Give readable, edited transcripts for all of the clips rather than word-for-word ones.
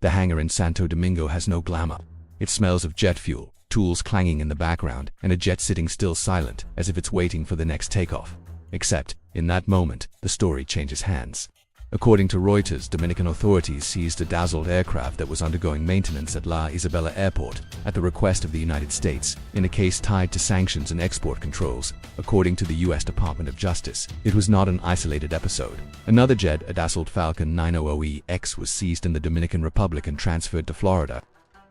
The hangar in Santo Domingo has no glamour. It smells of jet fuel, tools clanging in the background, and a jet sitting still silent, as if it's waiting for the next takeoff. Except, in that moment, the story changes hands. According to Reuters, Dominican authorities seized a dazzled aircraft that was undergoing maintenance at La Isabela Airport at the request of the United States, in a case tied to sanctions and export controls. According to the U.S. Department of Justice, it was not an isolated episode. Another jet, a dazzled Falcon 900EX, was seized in the Dominican Republic and transferred to Florida.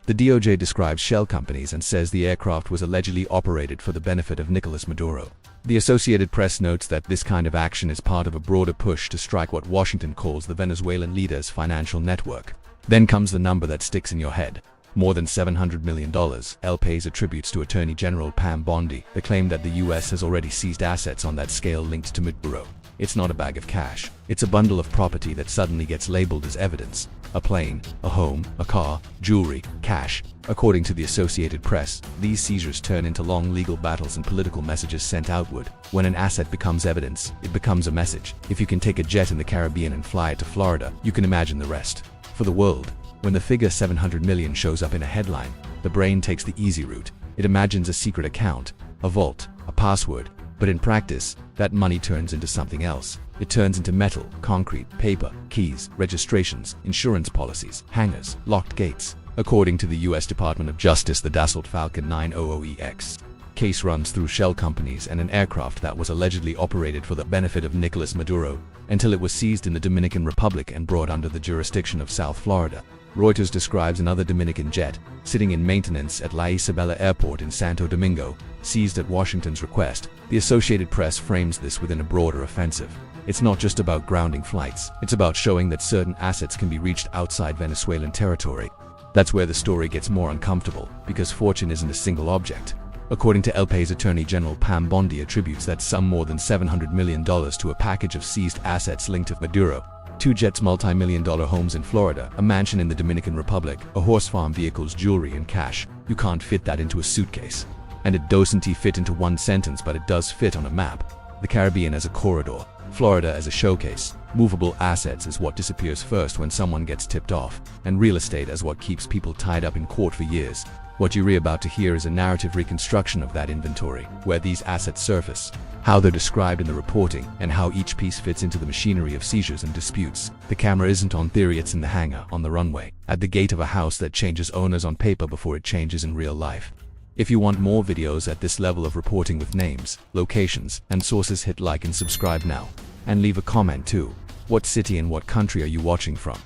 The DOJ describes shell companies and says the aircraft was allegedly operated for the benefit of Nicolás Maduro. The Associated Press notes that this kind of action is part of a broader push to strike what Washington calls the Venezuelan leader's financial network. Then comes the number that sticks in your head. More than $700 million. El País attributes to Attorney General Pam Bondi the claim that the U.S. has already seized assets on that scale linked to Maduro. It's not a bag of cash. It's a bundle of property that suddenly gets labeled as evidence. A plane, a home, a car, jewelry, cash. According to the Associated Press, these seizures turn into long legal battles and political messages sent outward. When an asset becomes evidence, it becomes a message. If you can take a jet in the Caribbean and fly it to Florida, you can imagine the rest. For the world, when the figure 700 million shows up in a headline, the brain takes the easy route. It imagines a secret account, a vault, a password. But in practice, that money turns into something else. It turns into metal, concrete, paper, keys, registrations, insurance policies, hangars, locked gates. According to the U.S. Department of Justice, the dazzled Falcon 900EX case runs through shell companies and an aircraft that was allegedly operated for the benefit of Nicolás Maduro until it was seized in the Dominican Republic and brought under the jurisdiction of South Florida. Reuters describes another Dominican jet, sitting in maintenance at La Isabela Airport in Santo Domingo, seized at Washington's request. The Associated Press frames this within a broader offensive. It's not just about grounding flights, it's about showing that certain assets can be reached outside Venezuelan territory. That's where the story gets more uncomfortable, because fortune isn't a single object. According to El País, Attorney General Pam Bondi attributes that sum more than $700 million to a package of seized assets linked to Maduro. 2 jets, multi-million-dollar homes in Florida, a mansion in the Dominican Republic, a horse farm, vehicles, jewelry, and cash. You can't fit that into a suitcase. And it doesn't fit into one sentence, but it does fit on a map. The Caribbean as a corridor, Florida as a showcase. Movable assets is what disappears first when someone gets tipped off, and real estate as what keeps people tied up in court for years. What you're about to hear is a narrative reconstruction of that inventory, where these assets surface, how they're described in the reporting, and how each piece fits into the machinery of seizures and disputes. The camera isn't on theory, it's in the hangar, on the runway, at the gate of a house that changes owners on paper before it changes in real life. If you want more videos at this level of reporting with names, locations, and sources, hit like and subscribe now. And leave a comment too. What city and what country are you watching from?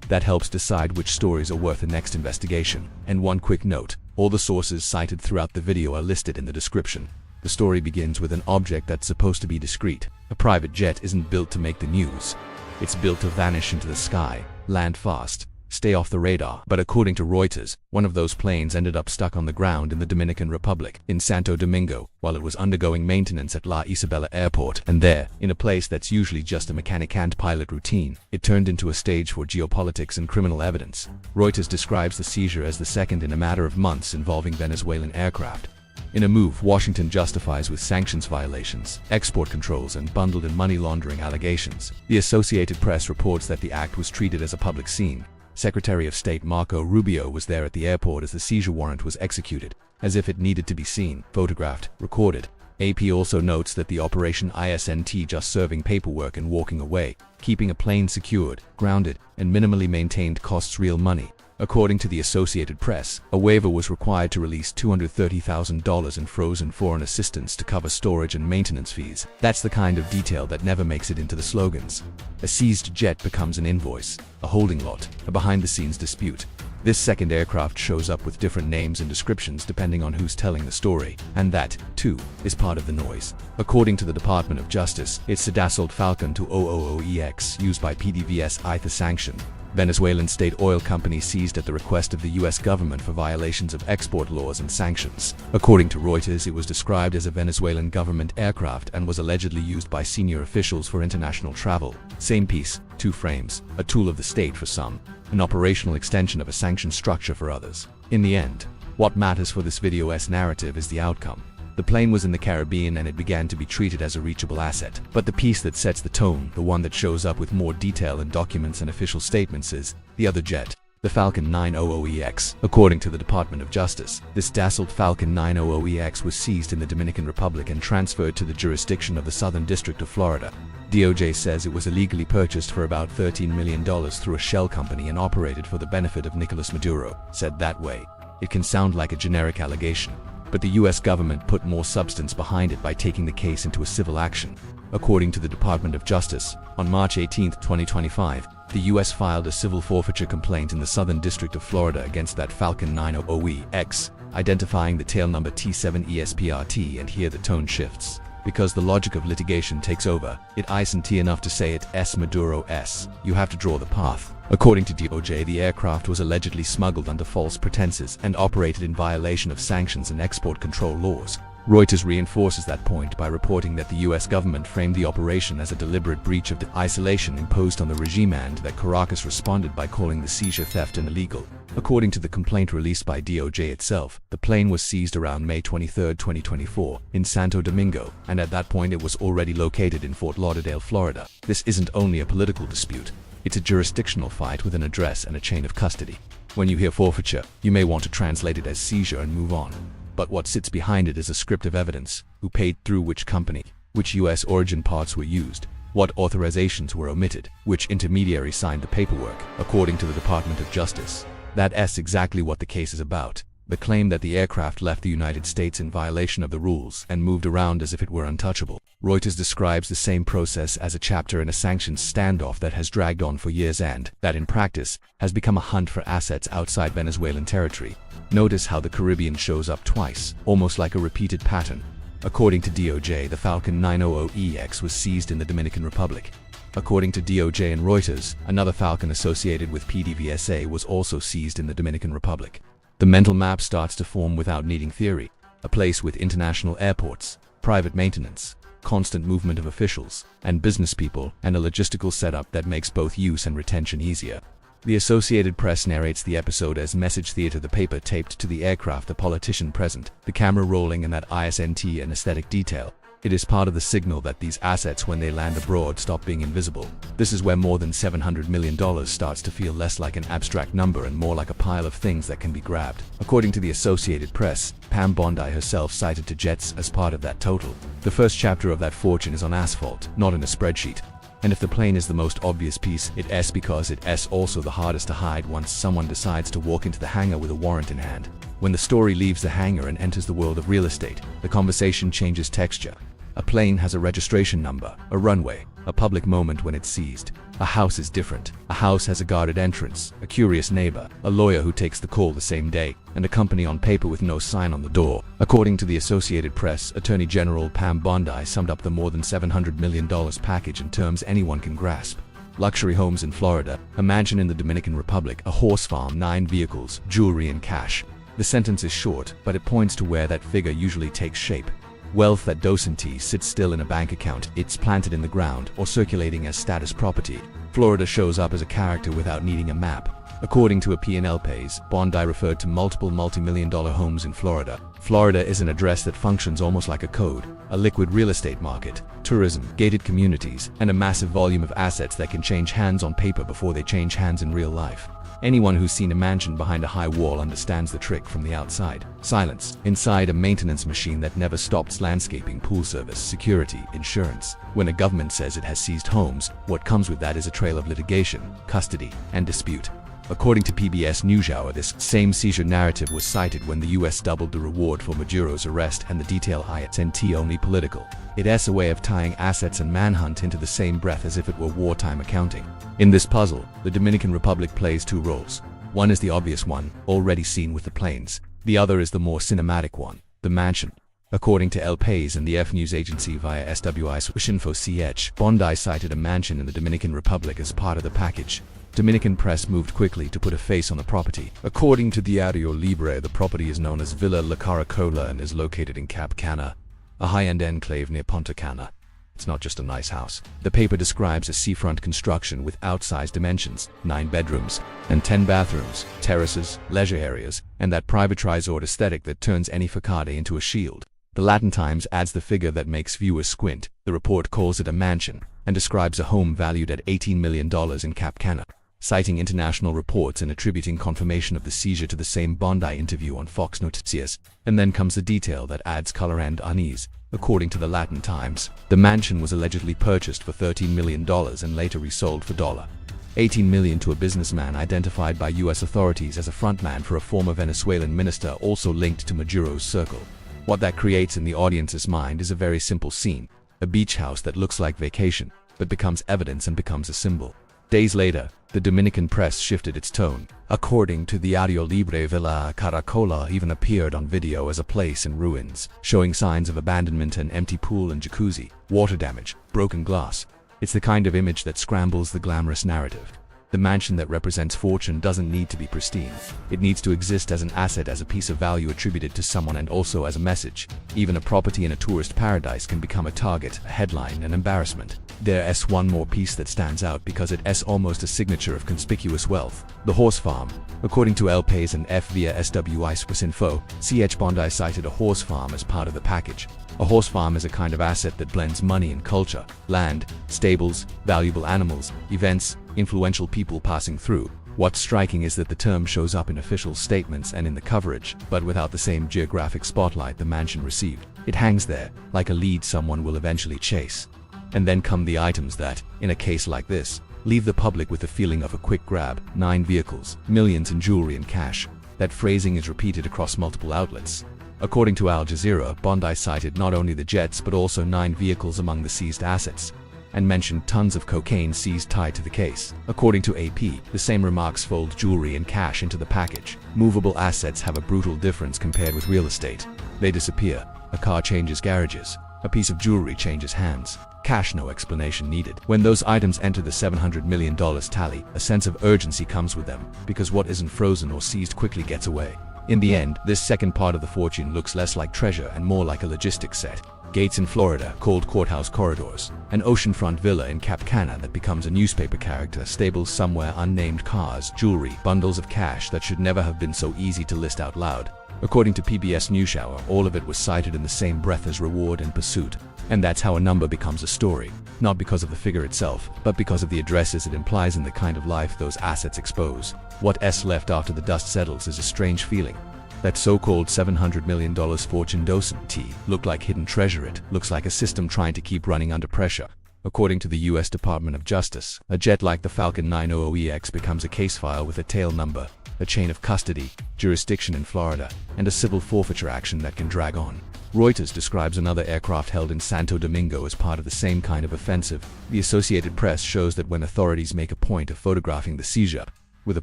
That helps decide which stories are worth the next investigation. And one quick note, all the sources cited throughout the video are listed in the description. The story begins with an object that's supposed to be discreet. A private jet isn't built to make the news. It's built to vanish into the sky, land fast, stay off the radar. But according to Reuters, one of those planes ended up stuck on the ground in the Dominican Republic, in Santo Domingo, while it was undergoing maintenance at La Isabela Airport. And there, in a place that's usually just a mechanic and pilot routine, it turned into a stage for geopolitics and criminal evidence. Reuters describes the seizure as the second in a matter of months involving Venezuelan aircraft. In a move Washington justifies with sanctions violations, export controls, and bundled in money laundering allegations. The Associated Press reports that the act was treated as a public scene. Secretary of State Marco Rubio was there at the airport as the seizure warrant was executed, as if it needed to be seen, photographed, recorded. AP also notes that the operation isn't just serving paperwork and walking away. Keeping a plane secured, grounded, and minimally maintained costs real money. According to the Associated Press, a waiver was required to release $230,000 in frozen foreign assistance to cover storage and maintenance fees. That's the kind of detail that never makes it into the slogans. A seized jet becomes an invoice, a holding lot, a behind-the-scenes dispute. This second aircraft shows up with different names and descriptions depending on who's telling the story, and that, too, is part of the noise. According to the Department of Justice, it's the dazzled Falcon 200EX used by PDVSA either sanction. Venezuelan state oil company seized at the request of the U.S. government for violations of export laws and sanctions. According to Reuters, it was described as a Venezuelan government aircraft and was allegedly used by senior officials for international travel. Same piece, 2 frames, a tool of the state for some, an operational extension of a sanctioned structure for others. In the end, what matters for this video's narrative is the outcome. The plane was in the Caribbean and it began to be treated as a reachable asset. But the piece that sets the tone, the one that shows up with more detail in documents and official statements, is the other jet. The Falcon 900EX. According to the Department of Justice, this dazzled Falcon 900EX was seized in the Dominican Republic and transferred to the jurisdiction of the Southern District of Florida. DOJ says it was illegally purchased for about $13 million through a shell company and operated for the benefit of Nicolás Maduro. Said that way, it can sound like a generic allegation, but the US government put more substance behind it by taking the case into a civil action. According to the Department of Justice, on March 18, 2025, the US filed a civil forfeiture complaint in the Southern District of Florida against that Falcon 900EX, identifying the tail number T7ESPRT, and here the tone shifts. Because the logic of litigation takes over, it isn't enough to say it S Maduro S. You have to draw the path. According to DOJ, the aircraft was allegedly smuggled under false pretenses and operated in violation of sanctions and export control laws. Reuters reinforces that point by reporting that the US government framed the operation as a deliberate breach of the isolation imposed on the regime and that Caracas responded by calling the seizure theft and illegal. According to the complaint released by DOJ itself, the plane was seized around May 23, 2024, in Santo Domingo, and at that point it was already located in Fort Lauderdale, Florida. This isn't only a political dispute, it's a jurisdictional fight with an address and a chain of custody. When you hear forfeiture, you may want to translate it as seizure and move on. But what sits behind it is a script of evidence: who paid through which company, which US origin parts were used, what authorizations were omitted, which intermediary signed the paperwork. According to the Department of Justice, that's exactly what the case is about. The claim that the aircraft left the United States in violation of the rules and moved around as if it were untouchable. Reuters describes the same process as a chapter in a sanctions standoff that has dragged on for years and that, in practice, has become a hunt for assets outside Venezuelan territory. Notice how the Caribbean shows up twice, almost like a repeated pattern. According to DOJ, the Falcon 900EX was seized in the Dominican Republic. According to DOJ and Reuters, another Falcon associated with PDVSA was also seized in the Dominican Republic. The mental map starts to form without needing theory. A place with international airports, private maintenance, constant movement of officials and business people, and a logistical setup that makes both use and retention easier. The Associated Press narrates the episode as message theater: the paper taped to the aircraft, the politician present, the camera rolling, and that isn't an aesthetic detail. It is part of the signal that these assets, when they land abroad, stop being invisible. This is where more than $700 million starts to feel less like an abstract number and more like a pile of things that can be grabbed. According to the Associated Press, Pam Bondi herself cited to Jets as part of that total. The first chapter of that fortune is on asphalt, not in a spreadsheet. And if the plane is the most obvious piece, it's because it's also the hardest to hide once someone decides to walk into the hangar with a warrant in hand. When the story leaves the hangar and enters the world of real estate, the conversation changes texture. A plane has a registration number, a runway, a public moment when it's seized. A house is different. A house has a guarded entrance, a curious neighbor, a lawyer who takes the call the same day, and a company on paper with no sign on the door. According to the Associated Press, Attorney General Pam Bondi summed up the more than $700 million package in terms anyone can grasp. Luxury homes in Florida, a mansion in the Dominican Republic, a horse farm, 9 vehicles, jewelry, and cash. The sentence is short, but it points to where that figure usually takes shape. Wealth that doesn't sit still in a bank account, it's planted in the ground or circulating as status property. Florida shows up as a character without needing a map. According to a P&L page, Bondi referred to multiple multi-million-dollar homes in Florida. Florida is an address that functions almost like a code, a liquid real estate market, tourism, gated communities, and a massive volume of assets that can change hands on paper before they change hands in real life. Anyone who's seen a mansion behind a high wall understands the trick from the outside. Silence. Inside, a maintenance machine that never stops: landscaping, pool service, security, insurance. When a government says it has seized homes, what comes with that is a trail of litigation, custody, and dispute. According to PBS NewsHour, this same seizure narrative was cited when the US doubled the reward for Maduro's arrest, and the detail isn't only political. It's a way of tying assets and manhunt into the same breath as if it were wartime accounting. In this puzzle, the Dominican Republic plays 2 roles. One is the obvious one, already seen with the planes. The other is the more cinematic one, the mansion. According to El País and the F News Agency via SWI/Info-CH, Bondi cited a mansion in the Dominican Republic as part of the package. Dominican press moved quickly to put a face on the property. According to Diario Libre, the property is known as Villa La Caracola and is located in Cap Cana, a high-end enclave near Punta Cana. It's not just a nice house. The paper describes a seafront construction with outsized dimensions, 9 bedrooms and 10 bathrooms, terraces, leisure areas, and that private resort aesthetic that turns any facade into a shield. The Latin Times adds the figure that makes viewers squint. The report calls it a mansion and describes a home valued at $18 million in Cap Cana. citing international reports and attributing confirmation of the seizure to the same Bondi interview on Fox Noticias. And then comes the detail that adds color and unease. According to the Latin Times, the mansion was allegedly purchased for $13 million and later resold for $18 million to a businessman identified by U.S. authorities as a frontman for a former Venezuelan minister also linked to Maduro's circle. What that creates in the audience's mind is a very simple scene: a beach house that looks like vacation, but becomes evidence and becomes a symbol. Days later, the Dominican press shifted its tone. According to the Audio Libre, Villa Caracola even appeared on video as a place in ruins, showing signs of abandonment, an empty pool and jacuzzi, water damage, broken glass. It's the kind of image that scrambles the glamorous narrative. The mansion that represents fortune doesn't need to be pristine. It needs to exist as an asset, as a piece of value attributed to someone, and also as a message. Even a property in a tourist paradise can become a target, a headline, an embarrassment. There's one more piece that stands out because it's almost a signature of conspicuous wealth: the horse farm. According to El País and F via SWI Swiss Info, CH Bondi cited a horse farm as part of the package. A horse farm is a kind of asset that blends money and culture: land, stables, valuable animals, events, influential people passing through. What's striking is that the term shows up in official statements and in the coverage, but without the same geographic spotlight the mansion received. It hangs there, like a lead someone will eventually chase. And then come the items that, in a case like this, leave the public with the feeling of a quick grab: 9 vehicles, millions in jewelry and cash. That phrasing is repeated across multiple outlets. According to Al Jazeera, Bondi cited not only the jets but also 9 vehicles among the seized assets, and mentioned tons of cocaine seized tied to the case. According to AP, the same remarks fold jewelry and cash into the package. Movable assets have a brutal difference compared with real estate. They disappear. A car changes garages. A piece of jewelry changes hands. Cash, no explanation needed. When those items enter the $700 million tally, a sense of urgency comes with them, because what isn't frozen or seized quickly gets away. In the end, this second part of the fortune looks less like treasure and more like a logistics set. Gates in Florida, called courthouse corridors. An oceanfront villa in Cap Cana that becomes a newspaper character. Stables somewhere unnamed. Cars, jewelry, bundles of cash that should never have been so easy to list out loud. According to PBS NewsHour, all of it was cited in the same breath as reward and pursuit. And that's how a number becomes a story. Not because of the figure itself, but because of the addresses it implies and the kind of life those assets expose. What's left after the dust settles is a strange feeling. That so-called $700 million fortune doesn't look like hidden treasure. It looks like a system trying to keep running under pressure. According to the U.S. Department of Justice, a jet like the Falcon 900EX becomes a case file with a tail number, a chain of custody, jurisdiction in Florida, and a civil forfeiture action that can drag on. Reuters describes another aircraft held in Santo Domingo as part of the same kind of offensive. The Associated Press shows that when authorities make a point of photographing the seizure, with a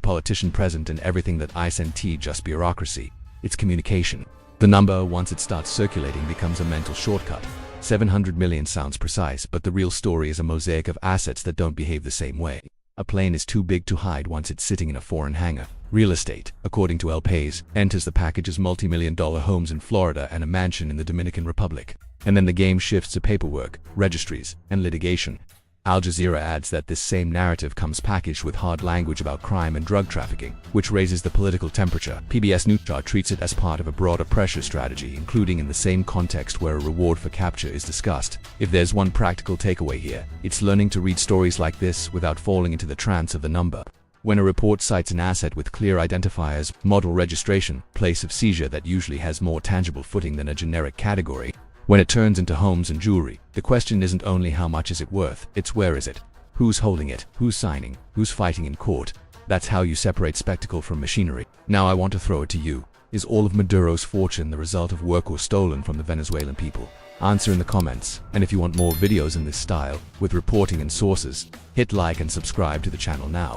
politician present and everything that isn't just bureaucracy, it's communication. The number, once it starts circulating, becomes a mental shortcut. 700 million sounds precise, but the real story is a mosaic of assets that don't behave the same way. A plane is too big to hide once it's sitting in a foreign hangar. Real estate, according to El País, enters the package as multi-million-dollar homes in Florida and a mansion in the Dominican Republic. And then the game shifts to paperwork, registries, and litigation. Al Jazeera adds that this same narrative comes packaged with hard language about crime and drug trafficking, which raises the political temperature. PBS NewsHour treats it as part of a broader pressure strategy, including in the same context where a reward for capture is discussed. If there's one practical takeaway here, it's learning to read stories like this without falling into the trance of the number. When a report cites an asset with clear identifiers, model registration, place of seizure, that usually has more tangible footing than a generic category. When it turns into homes and jewelry, the question isn't only how much is it worth, it's where is it? Who's holding it? Who's signing? Who's fighting in court? That's how you separate spectacle from machinery. Now I want to throw it to you. Is all of Maduro's fortune the result of work or stolen from the Venezuelan people? Answer in the comments. And if you want more videos in this style, with reporting and sources, hit like and subscribe to the channel now.